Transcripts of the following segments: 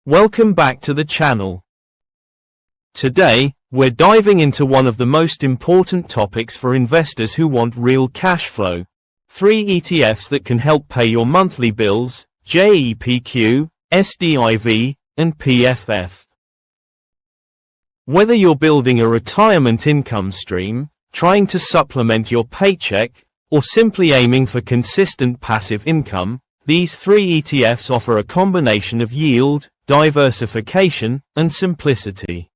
Welcome back to the channel. Today, we're diving into one of the most important topics for investors who want real cash flow. 3 ETFs that can help pay your monthly bills: JEPQ, SDIV, and PFF. Whether you're building a retirement income stream, trying to supplement your paycheck, or simply aiming for consistent passive income, these 3 ETFs offer a combination of yield, diversification, and simplicity.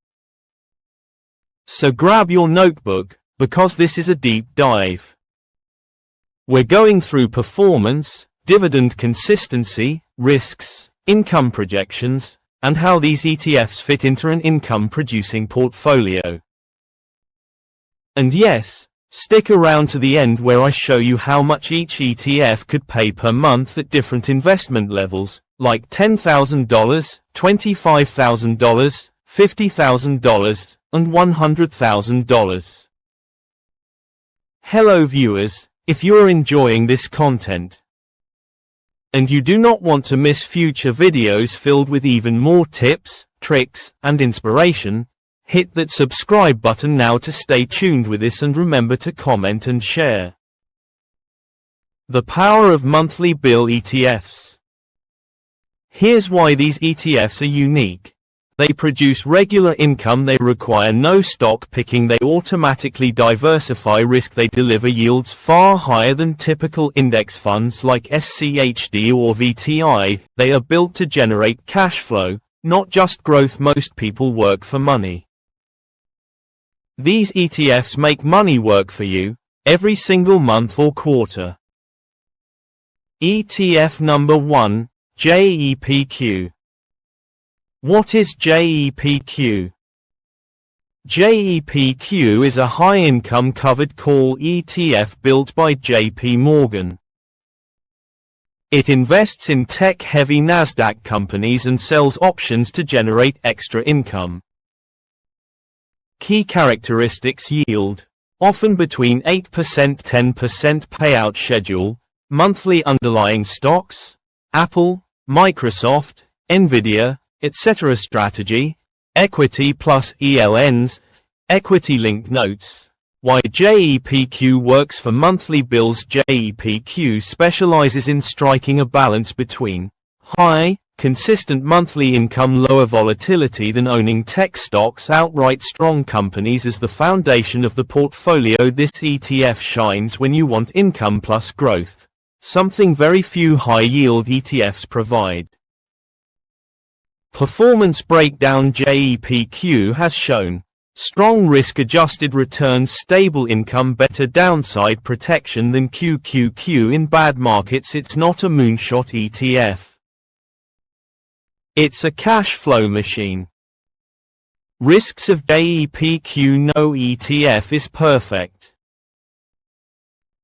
So grab your notebook, because this is a deep dive. We're going through performance, dividend consistency, risks, income projections, and how these ETFs fit into an income-producing portfolio. And yes, stick around to the end where I show you how much each ETF could pay per month at different investment levels, like $10,000, $25,000, $50,000, and $100,000. Hello viewers, if you're enjoying this content, and you do not want to miss future videos filled with even more tips, tricks, and inspiration, hit that subscribe button now to stay tuned with this, and remember to comment and share. The power of monthly bill ETFs. Here's why these ETFs are unique. They produce regular income, they require no stock picking, they automatically diversify risk, they deliver yields far higher than typical index funds like SCHD or VTI, they are built to generate cash flow, not just growth. Most people work for money. These ETFs make money work for you, every single month or quarter. ETF number 1, JEPQ. What is JEPQ? JEPQ is a high-income covered call ETF built by JP Morgan. It invests in tech-heavy Nasdaq companies and sells options to generate extra income. Key characteristics: yield, often between 8%–10% payout schedule, monthly underlying stocks, Apple, Microsoft, Nvidia, etc. Strategy, equity plus ELNs, equity-linked notes. Why JEPQ works for monthly bills. JEPQ specializes in striking a balance between high, consistent monthly income, lower volatility than owning tech stocks outright. Strong companies as the foundation of the portfolio. This ETF shines when you want income plus growth, something very few high-yield ETFs provide. Performance breakdown: JEPQ has shown strong risk-adjusted returns, stable income, better downside protection than QQQ in bad markets. It's not a moonshot ETF. It's a cash flow machine. Risks of JEPQ: no ETF is perfect.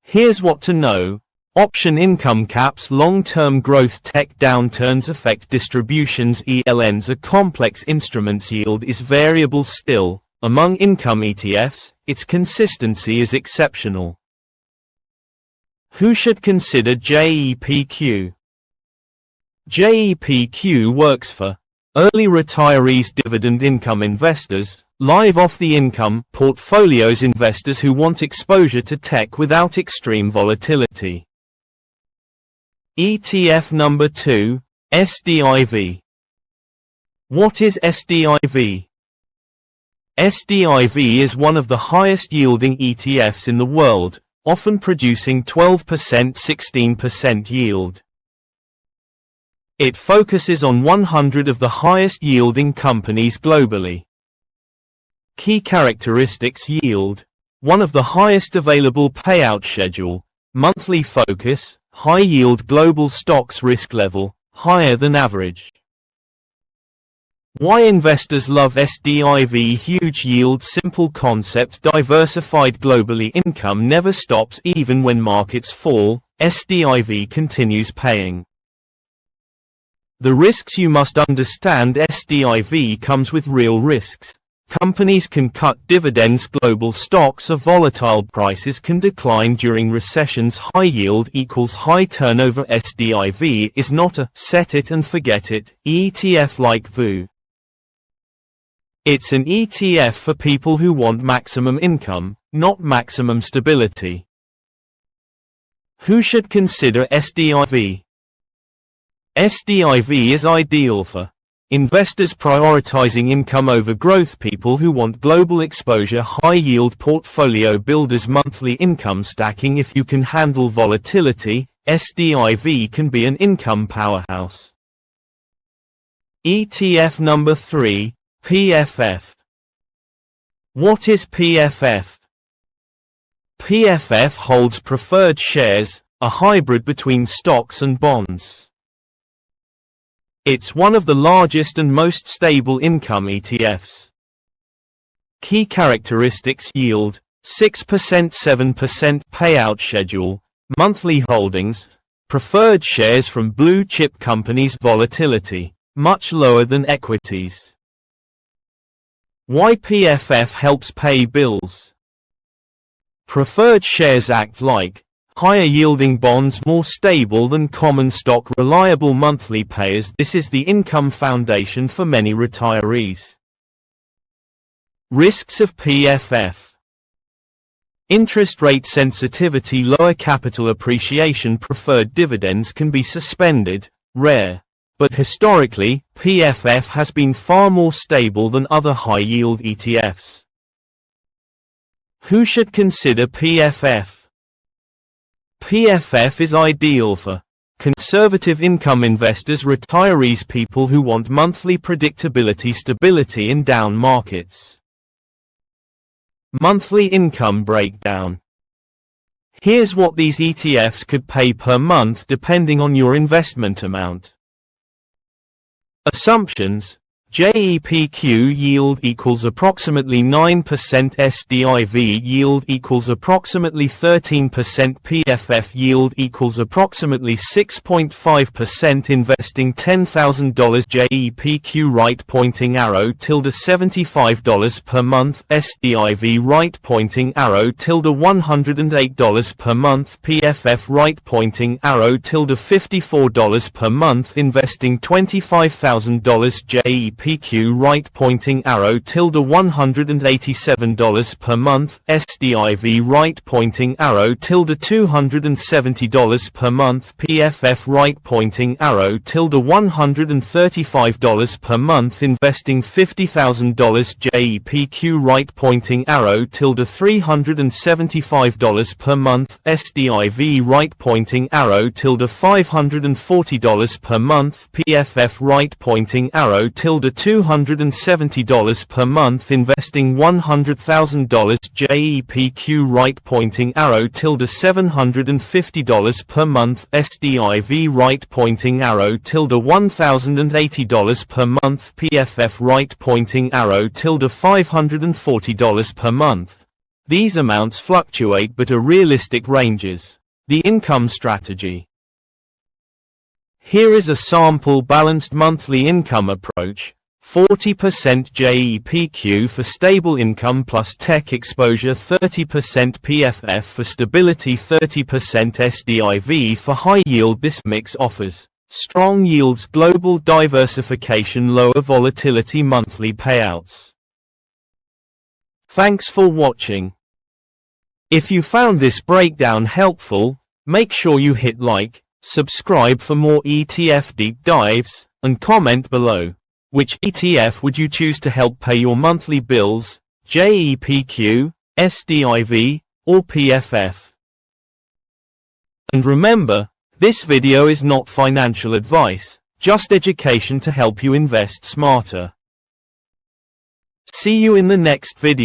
Here's what to know. Option income caps, long-term growth, tech downturns affect distributions. ELNs are complex instruments. Yield is variable still. Among income ETFs, its consistency is exceptional. Who should consider JEPQ? JEPQ works for early retirees, dividend income investors, live off the income portfolios, investors who want exposure to tech without extreme volatility. ETF number 2, SDIV. What is SDIV? SDIV is one of the highest yielding ETFs in the world, often producing 12%–16% yield. It focuses on 100 of the highest yielding companies globally. Key characteristics: yield, one of the highest available payout schedule, monthly focus, high yield global stocks, risk level, higher than average. Why investors love SDIV? Huge yield, simple concept, diversified globally, income never stops even when markets fall, SDIV continues paying. The risks: you must understand SDIV comes with real risks. Companies can cut dividends. Global stocks are volatile. Prices can decline during recessions. High yield equals high turnover. SDIV is not a set it and forget it ETF like VU. It's an ETF for people who want maximum income, not maximum stability. Who should consider SDIV? SDIV is ideal for investors prioritizing income over growth, people who want global exposure, high-yield portfolio builders, monthly income stacking. If you can handle volatility, SDIV can be an income powerhouse. ETF number 3, PFF. What is PFF? PFF holds preferred shares, a hybrid between stocks and bonds. It's one of the largest and most stable income ETFs. Key characteristics: yield, 6%, 7% payout schedule, monthly holdings, preferred shares from blue chip companies, volatility, much lower than equities. Why PFF helps pay bills? Preferred shares act like higher-yielding bonds, more stable than common stock, reliable monthly payers. This is the income foundation for many retirees. Risks of PFF: interest rate sensitivity, lower capital appreciation, preferred dividends can be suspended, rare. But historically, PFF has been far more stable than other high-yield ETFs. Who should consider PFF? PFF is ideal for conservative income investors, retirees, people who want monthly predictability, stability in down markets. Monthly income breakdown. Here's what these ETFs could pay per month depending on your investment amount. Assumptions: JEPQ yield equals approximately 9%, SDIV yield equals approximately 13%, PFF yield equals approximately 6.5%, investing $10,000, JEPQ right pointing arrow tilde $75 per month, SDIV right pointing arrow tilde $108 per month, PFF right pointing arrow tilde $54 per month, investing $25,000, JEPQ right pointing arrow tilde $187 per month, SDIV right pointing arrow tilde $270 per month, PFF right pointing arrow tilde $135 per month, investing $50,000, JEPQ right pointing arrow tilde $375 per month, SDIV right pointing arrow tilde $540 per month, PFF right pointing arrow tilde $270 per month, investing $100,000, JEPQ right pointing arrow tilde $750 per month, SDIV right pointing arrow tilde $1,080 per month, PFF right pointing arrow tilde $540 per month. These amounts fluctuate but are realistic ranges. The income strategy. Here is a sample balanced monthly income approach. 40% JEPQ for stable income plus tech exposure, 30% PFF for stability, 30% SDIV for high yield. This mix offers strong yields, global diversification, lower volatility, monthly payouts. Thanks for watching. If you found this breakdown helpful, make sure you hit like, subscribe for more ETF deep dives, and comment below. Which ETF would you choose to help pay your monthly bills, JEPQ, SDIV, or PFF? And remember, this video is not financial advice, just education to help you invest smarter. See you in the next video.